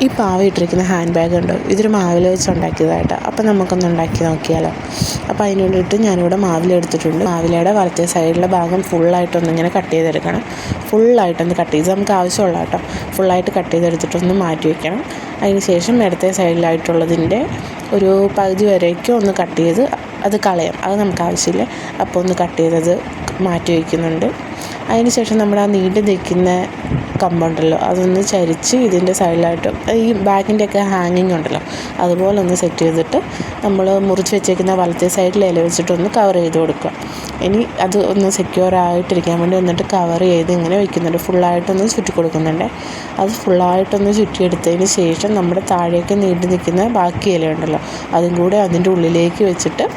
ഈ പാവ ഇട്ടിരിക്കുന്ന ഹാൻഡ് ബാഗ് ഉണ്ടോ, ഇതൊരു മാവിൽ വെച്ച് ഉണ്ടാക്കിയതായിട്ടോ. അപ്പം നമുക്കൊന്ന് ഉണ്ടാക്കി നോക്കിയാലോ. അപ്പോൾ അതിന് വേണ്ടിയിട്ട് ഞാനിവിടെ മാവിലെടുത്തിട്ടുണ്ട്. മാവിലയുടെ വലത്തെ സൈഡിലെ ഭാഗം ഫുള്ളായിട്ടൊന്നിങ്ങനെ കട്ട് ചെയ്തെടുക്കണം. ഫുള്ളായിട്ടൊന്ന് കട്ട് ചെയ്ത് നമുക്ക് ആവശ്യമുള്ള കേട്ടോ, ഫുള്ളായിട്ട് കട്ട് ചെയ്തെടുത്തിട്ടൊന്ന് മാറ്റി വയ്ക്കണം. അതിന് ശേഷം ഇടത്തെ സൈഡിലായിട്ടുള്ളതിൻ്റെ ഒരു പകുതി വരേക്കും ഒന്ന് കട്ട് ചെയ്ത് അത് കളയാം. അത് നമുക്ക് ആവശ്യമില്ല. അപ്പോൾ ഒന്ന് കട്ട് ചെയ്തത് മാറ്റി വയ്ക്കുന്നുണ്ട്. അതിന് ശേഷം നമ്മുടെ ആ നീണ്ടു നിൽക്കുന്ന കമ്പുണ്ടല്ലോ, അതൊന്ന് ചരിച്ച് ഇതിൻ്റെ സൈഡിലായിട്ട് ഈ ബാഗിൻ്റെയൊക്കെ ഹാങ്ങിങ് ഉണ്ടല്ലോ അതുപോലെ ഒന്ന് സെറ്റ് ചെയ്തിട്ട് നമ്മൾ മുറിച്ച് വെച്ചേക്കുന്ന വലത്തെ സൈഡിൽ ഇല വെച്ചിട്ടൊന്ന് കവർ ചെയ്ത് കൊടുക്കുക. ഇനി അത് ഒന്ന് സെക്യൂർ ആയിട്ടിരിക്കാൻ വേണ്ടി വന്നിട്ട് കവർ ചെയ്ത് ഇങ്ങനെ വയ്ക്കുന്നുണ്ട്. ഫുള്ളായിട്ടൊന്ന് ചുറ്റി കൊടുക്കുന്നുണ്ട്. അത് ഫുള്ളായിട്ടൊന്ന് ചുറ്റിയെടുത്തതിന് ശേഷം നമ്മുടെ താഴേക്ക് നീണ്ടു നിൽക്കുന്ന ബാക്കി ഇല ഉണ്ടല്ലോ അതും കൂടെ അതിൻ്റെ ഉള്ളിലേക്ക് വെച്ചിട്ട്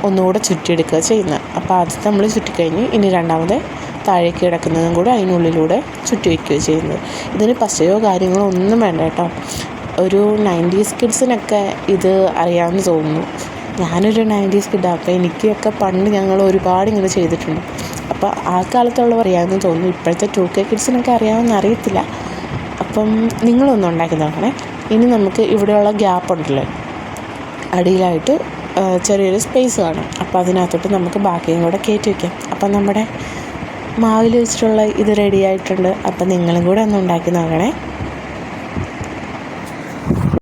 ഒന്നുകൂടെ ചുറ്റിയെടുക്കുക ചെയ്യുന്നത്. അപ്പോൾ അത് നമ്മൾ ചുറ്റിക്കഴിഞ്ഞ് ഇനി രണ്ടാമത് താഴേക്ക് കിടക്കുന്നതും കൂടെ അതിനുള്ളിലൂടെ ചുറ്റി വയ്ക്കുകയോ ചെയ്യുന്നത്. ഇതിന് പശയോ കാര്യങ്ങളോ ഒന്നും വേണ്ട കേട്ടോ. ഒരു 90s കിഡ്സിനൊക്കെ ഇത് അറിയാമെന്ന് തോന്നുന്നു. ഞാനൊരു 90s കിഡാണ്. അപ്പോൾ എനിക്കൊക്കെ പണ്ട് ഞങ്ങൾ ഒരുപാട് ഇങ്ങനെ ചെയ്തിട്ടുണ്ട്. അപ്പോൾ ആ കാലത്തുള്ളവർ അറിയാമെന്ന് തോന്നുന്നു. ഇപ്പോഴത്തെ 2K കിഡ്സിനൊക്കെ അറിയാമെന്ന് അറിയത്തില്ല. അപ്പം നിങ്ങളൊന്നും ഉണ്ടാക്കി നോക്കണേ. ഇനി നമുക്ക് ഇവിടെയുള്ള ഗ്യാപ്പ് ഉണ്ടല്ലോ, അടിയിലായിട്ട് ചെറിയൊരു സ്പേസ് കാണും. അപ്പോൾ അതിനകത്തോട്ട് നമുക്ക് ബാക്കിയും കൂടെ കയറ്റി വയ്ക്കാം. അപ്പം നമ്മുടെ മാവിൽ വെച്ചിട്ടുള്ള ഇത് റെഡി ആയിട്ടുണ്ട്. അപ്പം നിങ്ങളും കൂടെ ഒന്ന് ഉണ്ടാക്കി നോക്കണേ.